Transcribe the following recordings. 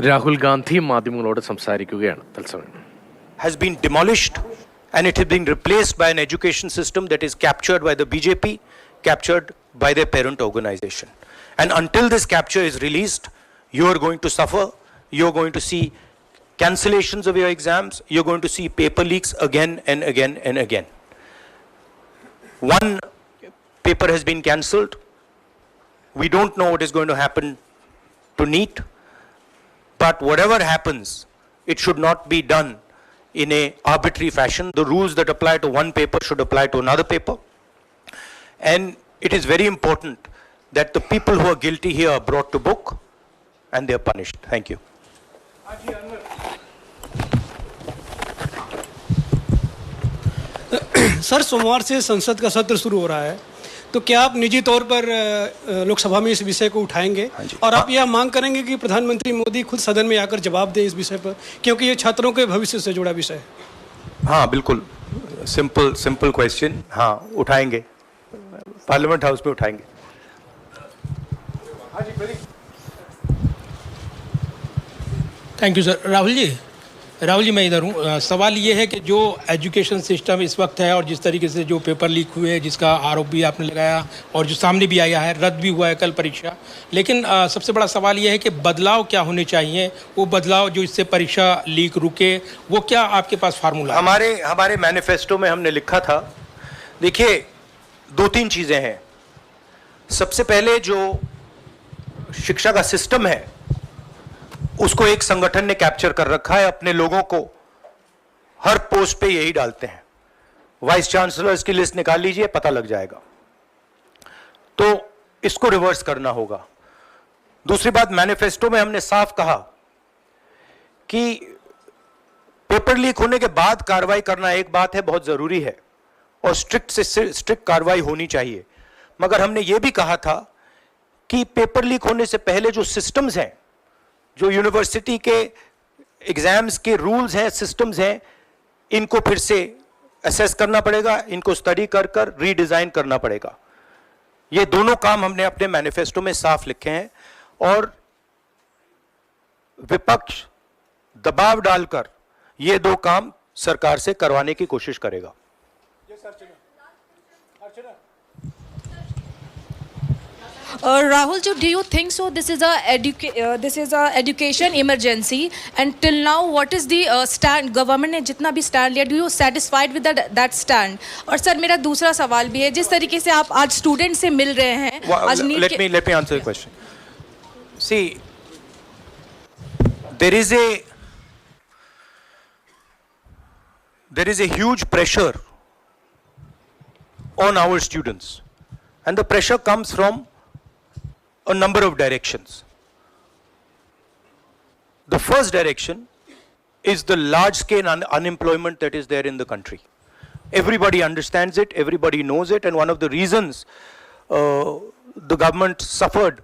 രാഹുൽ ഗാന്ധി മാധ്യമങ്ങളോട് സംസാരിക്കുകയാണ് തത്സമയം. Has been demolished and it has been replaced by an education system that is captured by the BJP, captured by their parent organization. And until this capture is released, you are going to suffer. You are going to see cancellations of your exams. You are going to see paper leaks again and again and again. One paper has been cancelled. We don't know what is going to happen to NEET. But whatever happens, it should not be done in a arbitrary fashion. The rules that apply to one paper should apply to another paper. And it is very important that the people who are guilty here are brought to book and they are punished. Thank you. Sir, सोमवार से संसद का सत्र शुरू हो रहा है, तो क्या आप निजी तौर पर लोकसभा में इस विषय को उठाएंगे और आप यह मांग करेंगे कि प्रधानमंत्री मोदी खुद सदन में आकर जवाब दें इस विषय पर, क्योंकि ये छात्रों के भविष्य से जुड़ा विषय है? हाँ, बिल्कुल सिंपल क्वेश्चन. हाँ, उठाएंगे, पार्लियामेंट हाउस में उठाएंगे. Thank you sir. Rahul ji मैं इधर हूँ. सवाल ये है कि जो एजुकेशन सिस्टम इस वक्त है और जिस तरीके से जो पेपर लीक हुए, जिसका आरोप भी आपने लगाया और जो सामने भी आया है, रद्द भी हुआ है कल परीक्षा, लेकिन सबसे बड़ा सवाल ये है कि बदलाव क्या होने चाहिए, वो बदलाव जो इससे परीक्षा लीक रुके, वो क्या आपके पास फार्मूला? हमारे मैनिफेस्टो में हमने लिखा था. देखिए, 2-3 चीज़ें हैं. सबसे पहले जो शिक्षा का सिस्टम है उसको एक संगठन ने कैप्चर कर रखा है. अपने लोगों को हर पोस्ट पे यही डालते हैं. वाइस चांसलर्स की लिस्ट निकाल लीजिए, पता लग जाएगा. तो इसको रिवर्स करना होगा. दूसरी बात, मैनिफेस्टो में हमने साफ कहा कि पेपर लीक होने के बाद कार्रवाई करना एक बात है, बहुत जरूरी है और स्ट्रिक्ट से स्ट्रिक्ट कार्रवाई होनी चाहिए. मगर हमने यह भी कहा था कि पेपर लीक होने से पहले जो सिस्टम्स हैं, जो यूनिवर्सिटी के एग्जाम्स के रूल्स हैं, सिस्टम्स हैं, इनको फिर से असेस करना पड़ेगा, इनको स्टडी कर रीडिजाइन करना पड़ेगा. ये दोनों काम हमने अपने मैनिफेस्टो में साफ लिखे हैं और विपक्ष दबाव डालकर ये 2 काम सरकार से करवाने की कोशिश करेगा. Rahul ji, do you think so? This is a education emergency, and till now, what is the stand? Government ने जितना भी stand लिया, do you satisfied with that stand? और सर, मेरा दूसरा सवाल भी है, जिस तरीके से आप आज स्टूडेंट से मिल रहे हैं, let me answer the question. See, there is a huge pressure on our students, and the pressure comes from a number of directions. The first direction is the large scale unemployment that is there in the country. Everybody understands it, everybody knows it, and one of the reasons the government suffered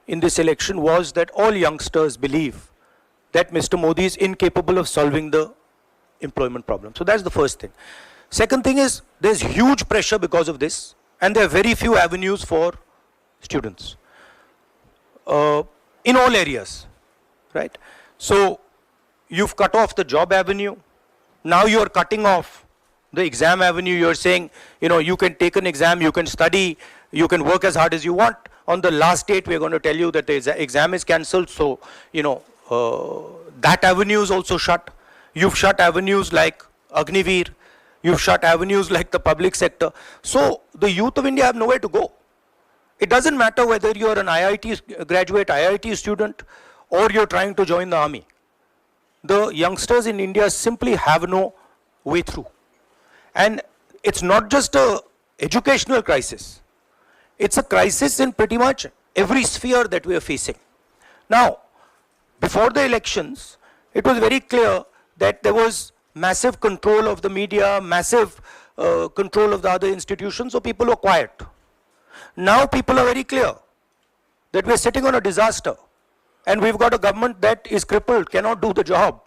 in this election was that all youngsters believe that Mr. Modi is incapable of solving the employment problem. So that's the first thing. Second thing is, there's huge pressure because of this, and there are very few avenues for students. In all areas, right? So you've cut off the job avenue. Now you're cutting off the exam avenue. You're saying, you can take an exam, you can study, you can work as hard as you want. On the last date, we're going to tell you that the exam is cancelled. So, that avenue is also shut. You've shut avenues like Agniveer. You've shut avenues like the public sector. So the youth of India have nowhere to go. It doesn't matter whether you're an IIT graduate, IIT student, or you're trying to join the army. The youngsters in India simply have no way through. And it's not just an educational crisis. It's a crisis in pretty much every sphere that we are facing. Now, before the elections, it was very clear that there was massive control of the media, massive control of the other institutions, so people were quiet. Now people are very clear that we're sitting on a disaster and we've got a government that is crippled, cannot do the job.